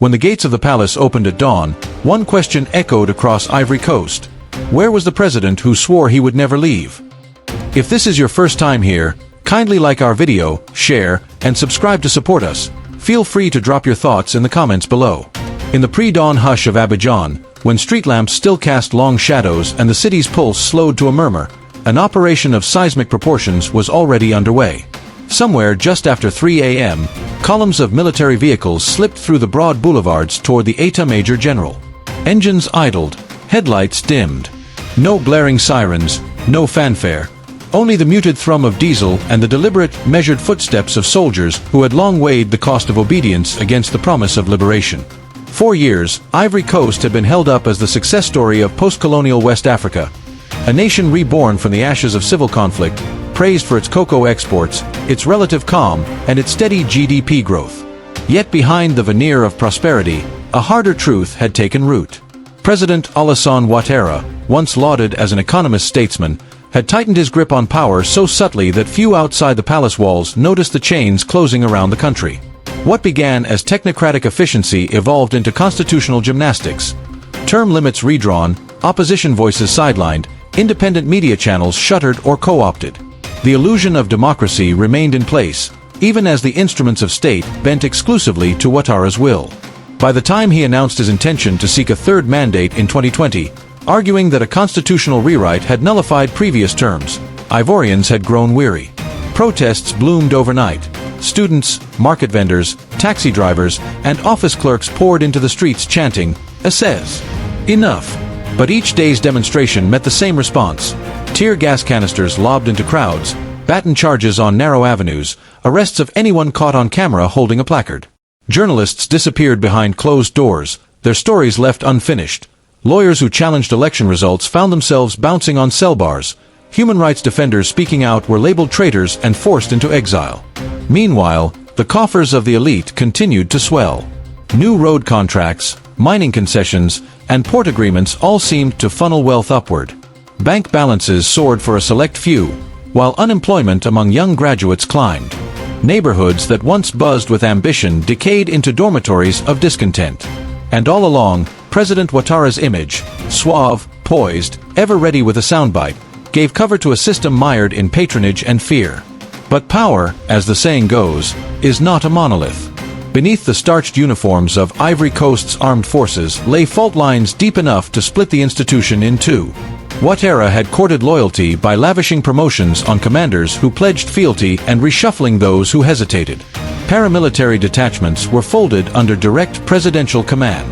When the gates of the palace opened at dawn, one question echoed across Ivory Coast. Where was the president who swore he would never leave? If this is your first time here, kindly like our video, share, and subscribe to support us. Feel free to drop your thoughts in the comments below. In the pre-dawn hush of Abidjan, when street lamps still cast long shadows and the city's pulse slowed to a murmur, an operation of seismic proportions was already underway. Somewhere just after 3 a.m., columns of military vehicles slipped through the broad boulevards toward the État Major General. Engines idled, headlights dimmed. No blaring sirens, no fanfare. Only the muted thrum of diesel and the deliberate, measured footsteps of soldiers who had long weighed the cost of obedience against the promise of liberation. 4 years, Ivory Coast had been held up as the success story of post-colonial West Africa. A nation reborn from the ashes of civil conflict, praised for its cocoa exports, its relative calm, and its steady GDP growth. Yet behind the veneer of prosperity, a harder truth had taken root. President Alassane Ouattara, once lauded as an economist statesman, had tightened his grip on power so subtly that few outside the palace walls noticed the chains closing around the country. What began as technocratic efficiency evolved into constitutional gymnastics. Term limits redrawn, opposition voices sidelined, independent media channels shuttered or co-opted. The illusion of democracy remained in place, even as the instruments of state bent exclusively to Ouattara's will. By the time he announced his intention to seek a third mandate in 2020, arguing that a constitutional rewrite had nullified previous terms, Ivorians had grown weary. Protests bloomed overnight. Students, market vendors, taxi drivers, and office clerks poured into the streets chanting, "Assez! Enough!" But each day's demonstration met the same response. Tear gas canisters lobbed into crowds, baton charges on narrow avenues, arrests of anyone caught on camera holding a placard. Journalists disappeared behind closed doors, their stories left unfinished. Lawyers who challenged election results found themselves bouncing on cell bars. Human rights defenders speaking out were labeled traitors and forced into exile. Meanwhile, the coffers of the elite continued to swell. New road contracts, mining concessions, and port agreements all seemed to funnel wealth upward. Bank balances soared for a select few, while unemployment among young graduates climbed. Neighborhoods that once buzzed with ambition decayed into dormitories of discontent. And all along, President Ouattara's image, suave, poised, ever ready with a soundbite, gave cover to a system mired in patronage and fear. But power, as the saying goes, is not a monolith. Beneath the starched uniforms of Ivory Coast's armed forces lay fault lines deep enough to split the institution in two. Ouattara had courted loyalty by lavishing promotions on commanders who pledged fealty and reshuffling those who hesitated. Paramilitary detachments were folded under direct presidential command.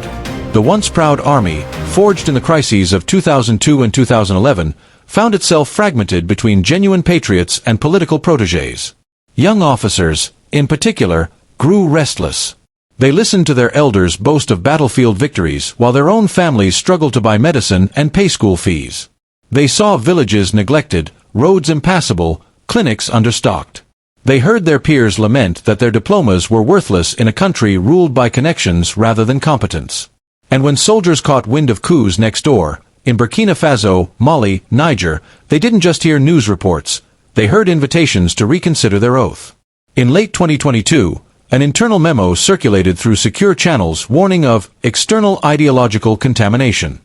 The once proud army, forged in the crises of 2002 and 2011, found itself fragmented between genuine patriots and political protégés. Young officers, in particular, grew restless. They listened to their elders boast of battlefield victories while their own families struggled to buy medicine and pay school fees. They saw villages neglected, roads impassable, clinics understocked. They heard their peers lament that their diplomas were worthless in a country ruled by connections rather than competence. And when soldiers caught wind of coups next door, in Burkina Faso, Mali, Niger, they didn't just hear news reports, they heard invitations to reconsider their oath. In late 2022, an internal memo circulated through secure channels warning of external ideological contamination.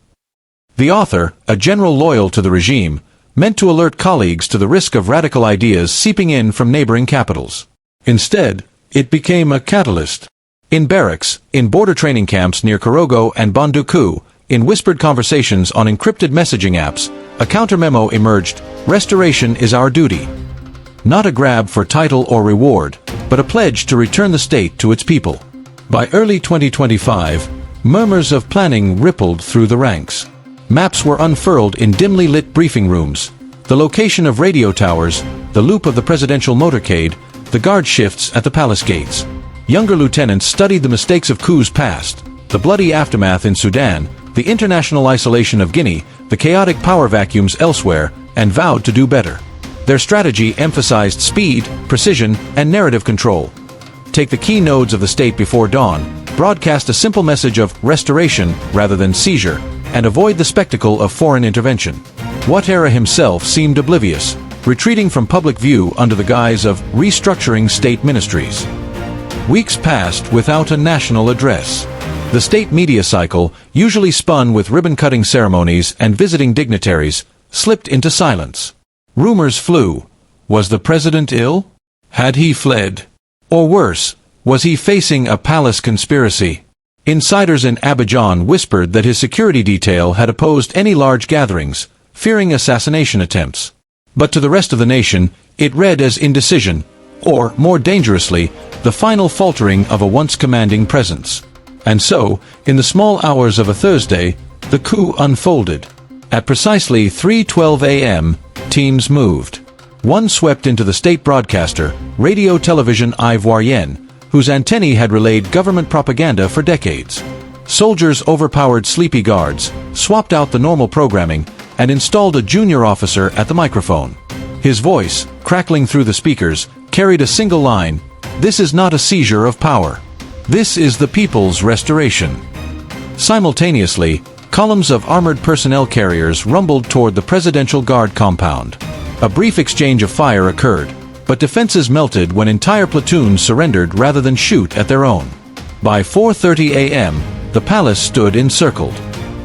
The author, a general loyal to the regime, meant to alert colleagues to the risk of radical ideas seeping in from neighboring capitals. Instead, it became a catalyst. In barracks, in border training camps near Korogo and Coup, in whispered conversations on encrypted messaging apps, a counter-memo emerged: restoration is our duty. Not a grab for title or reward, but a pledge to return the state to its people. By early 2025, murmurs of planning rippled through the ranks. Maps were unfurled in dimly lit briefing rooms, the location of radio towers, the loop of the presidential motorcade, the guard shifts at the palace gates. Younger lieutenants studied the mistakes of coups past, the bloody aftermath in Sudan, the international isolation of Guinea, the chaotic power vacuums elsewhere, and vowed to do better. Their strategy emphasized speed, precision, and narrative control. Take the key nodes of the state before dawn, broadcast a simple message of restoration rather than seizure, and avoid the spectacle of foreign intervention. Ouattara himself seemed oblivious, retreating from public view under the guise of restructuring state ministries. Weeks passed without a national address. The state media cycle, usually spun with ribbon-cutting ceremonies and visiting dignitaries, slipped into silence. Rumors flew. Was the president ill? Had he fled? Or worse, was he facing a palace conspiracy? Insiders in Abidjan whispered that his security detail had opposed any large gatherings, fearing assassination attempts. But to the rest of the nation, it read as indecision, or, more dangerously, the final faltering of a once commanding presence. And so, in the small hours of a Thursday, the coup unfolded. At precisely 3:12 a.m., teams moved. One swept into the state broadcaster, Radio Television Ivoirienne, whose antennae had relayed government propaganda for decades. Soldiers overpowered sleepy guards, swapped out the normal programming, and installed a junior officer at the microphone. His voice, crackling through the speakers, carried a single line: "This is not a seizure of power. This is the people's restoration." Simultaneously, columns of armored personnel carriers rumbled toward the Presidential Guard compound. A brief exchange of fire occurred, but defenses melted when entire platoons surrendered rather than shoot at their own. By 4:30 a.m., the palace stood encircled.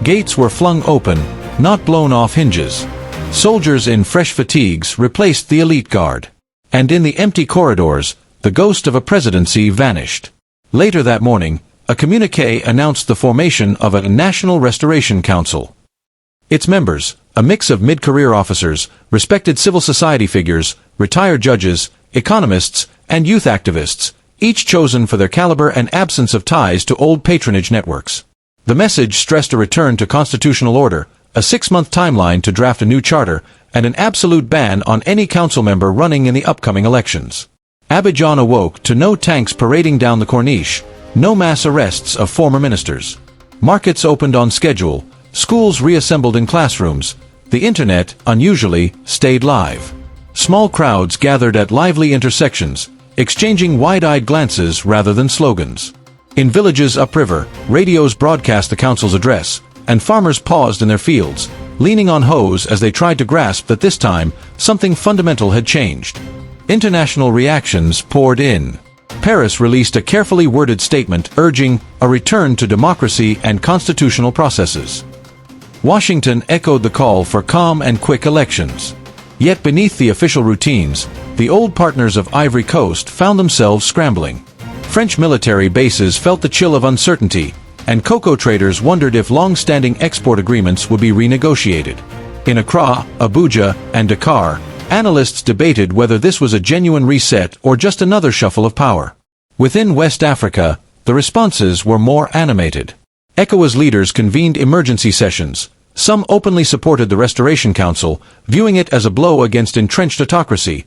Gates were flung open, not blown off hinges. Soldiers in fresh fatigues replaced the elite guard. And in the empty corridors, the ghost of a presidency vanished. Later that morning, a communiqué announced the formation of a National Restoration Council. Its members, a mix of mid-career officers, respected civil society figures, retired judges, economists, and youth activists, each chosen for their caliber and absence of ties to old patronage networks. The message stressed a return to constitutional order, a 6-month timeline to draft a new charter, and an absolute ban on any council member running in the upcoming elections. Abidjan awoke to no tanks parading down the Corniche, no mass arrests of former ministers. Markets opened on schedule, schools reassembled in classrooms, the internet, unusually, stayed live. Small crowds gathered at lively intersections, exchanging wide-eyed glances rather than slogans. In villages upriver, radios broadcast the council's address, and farmers paused in their fields, leaning on hoes as they tried to grasp that this time, something fundamental had changed. International reactions poured in. Paris released a carefully worded statement urging a return to democracy and constitutional processes. Washington echoed the call for calm and quick elections. Yet beneath the official routines, the old partners of Ivory Coast found themselves scrambling. French military bases felt the chill of uncertainty, and cocoa traders wondered if long-standing export agreements would be renegotiated. In Accra, Abuja, and Dakar, analysts debated whether this was a genuine reset or just another shuffle of power. Within West Africa, the responses were more animated. ECOWAS leaders convened emergency sessions. Some openly supported the Restoration Council, viewing it as a blow against entrenched autocracy.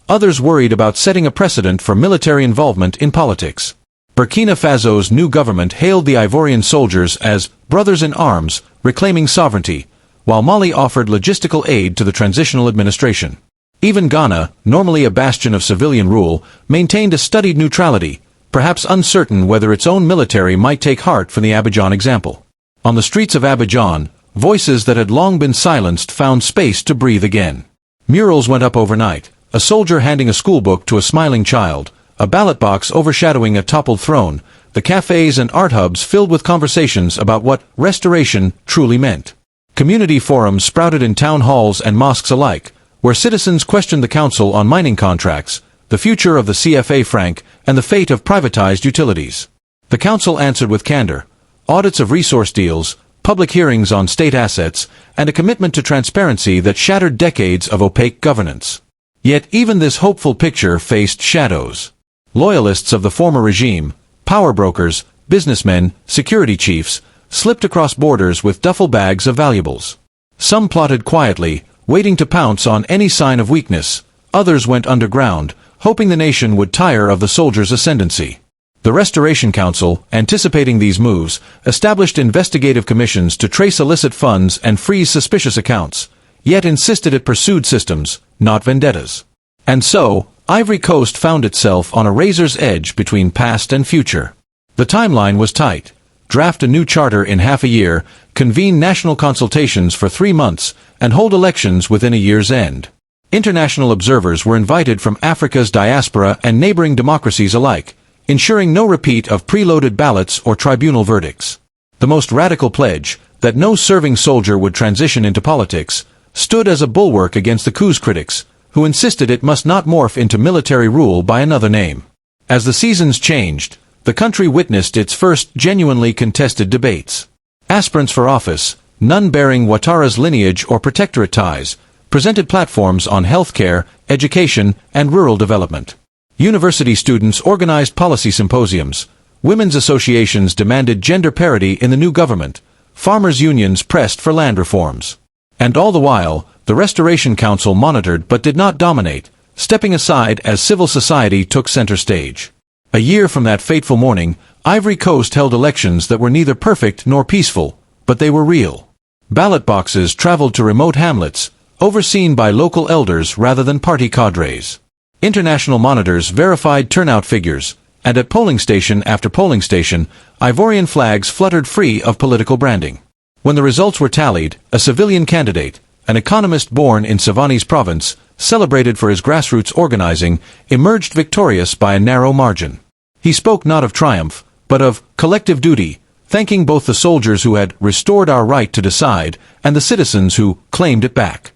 Others worried about setting a precedent for military involvement in politics. Burkina Faso's new government hailed the Ivorian soldiers as brothers in arms, reclaiming sovereignty, while Mali offered logistical aid to the transitional administration. Even Ghana, normally a bastion of civilian rule, maintained a studied neutrality, perhaps uncertain whether its own military might take heart from the Abidjan example. On the streets of Abidjan, voices that had long been silenced found space to breathe again. Murals went up overnight, a soldier handing a schoolbook to a smiling child, a ballot box overshadowing a toppled throne, the cafes and art hubs filled with conversations about what restoration truly meant. Community forums sprouted in town halls and mosques alike, where citizens questioned the council on mining contracts, the future of the CFA franc, and the fate of privatized utilities. The council answered with candor: audits of resource deals, public hearings on state assets, and a commitment to transparency that shattered decades of opaque governance. Yet even this hopeful picture faced shadows. Loyalists of the former regime, power brokers, businessmen, security chiefs, slipped across borders with duffel bags of valuables. Some plotted quietly, waiting to pounce on any sign of weakness. Others went underground, hoping the nation would tire of the soldiers' ascendancy. The Restoration Council, anticipating these moves, established investigative commissions to trace illicit funds and freeze suspicious accounts, yet insisted it pursued systems, not vendettas. And so, Ivory Coast found itself on a razor's edge between past and future. The timeline was tight. Draft a new charter in half a year, convene national consultations for 3 months, and hold elections within a year's end. International observers were invited from Africa's diaspora and neighboring democracies alike, ensuring no repeat of preloaded ballots or tribunal verdicts. The most radical pledge, that no serving soldier would transition into politics, stood as a bulwark against the coup's critics, who insisted it must not morph into military rule by another name. As the seasons changed, the country witnessed its first genuinely contested debates. Aspirants for office, none bearing Watara's lineage or protectorate ties, presented platforms on healthcare, education, and rural development. University students organized policy symposiums, women's associations demanded gender parity in the new government, farmers' unions pressed for land reforms. And all the while, the Restoration Council monitored but did not dominate, stepping aside as civil society took center stage. A year from that fateful morning, Ivory Coast held elections that were neither perfect nor peaceful, but they were real. Ballot boxes traveled to remote hamlets, overseen by local elders rather than party cadres. International monitors verified turnout figures, and at polling station after polling station, Ivorian flags fluttered free of political branding. When the results were tallied, a civilian candidate, an economist born in Savani's province, celebrated for his grassroots organizing, emerged victorious by a narrow margin. He spoke not of triumph, but of collective duty, thanking both the soldiers who had restored our right to decide and the citizens who claimed it back.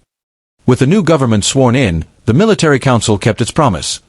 With the new government sworn in, the military council kept its promise.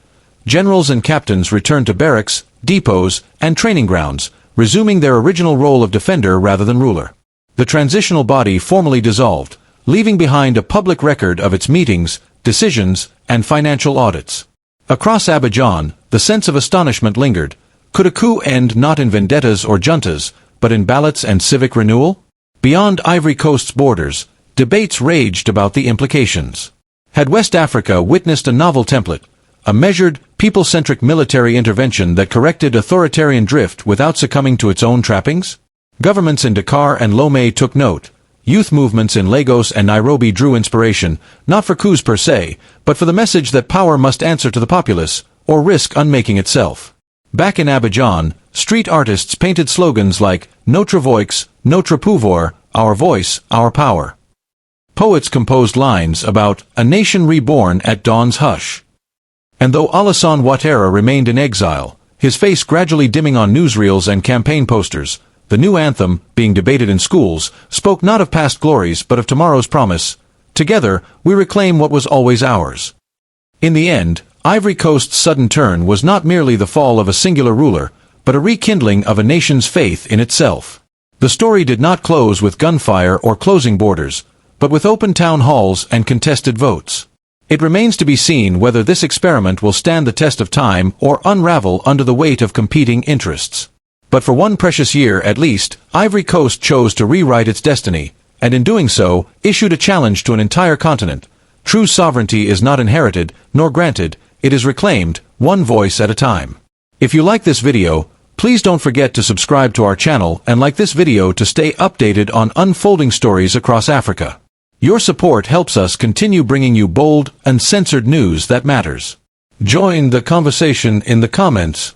Generals and captains returned to barracks, depots, and training grounds, resuming their original role of defender rather than ruler. The transitional body formally dissolved, leaving behind a public record of its meetings, decisions, and financial audits. Across Abidjan, the sense of astonishment lingered. Could a coup end not in vendettas or juntas, but in ballots and civic renewal? Beyond Ivory Coast's borders, debates raged about the implications. Had West Africa witnessed a novel template, a measured, people-centric military intervention that corrected authoritarian drift without succumbing to its own trappings? Governments in Dakar and Lomé took note. Youth movements in Lagos and Nairobi drew inspiration, not for coups per se, but for the message that power must answer to the populace, or risk unmaking itself. Back in Abidjan, street artists painted slogans like Notre Voix, Notre Pouvoir, our voice, our power. Poets composed lines about a nation reborn at dawn's hush. And though Alassane Ouattara remained in exile, his face gradually dimming on newsreels and campaign posters, the new anthem, being debated in schools, spoke not of past glories but of tomorrow's promise. Together, we reclaim what was always ours. In the end, Ivory Coast's sudden turn was not merely the fall of a singular ruler, but a rekindling of a nation's faith in itself. The story did not close with gunfire or closing borders, but with open town halls and contested votes. It remains to be seen whether this experiment will stand the test of time or unravel under the weight of competing interests. But for one precious year at least, Ivory Coast chose to rewrite its destiny, and in doing so, issued a challenge to an entire continent. True sovereignty is not inherited, nor granted, it is reclaimed, one voice at a time. If you like this video, please don't forget to subscribe to our channel and like this video to stay updated on unfolding stories across Africa. Your support helps us continue bringing you bold, uncensored news that matters. Join the conversation in the comments.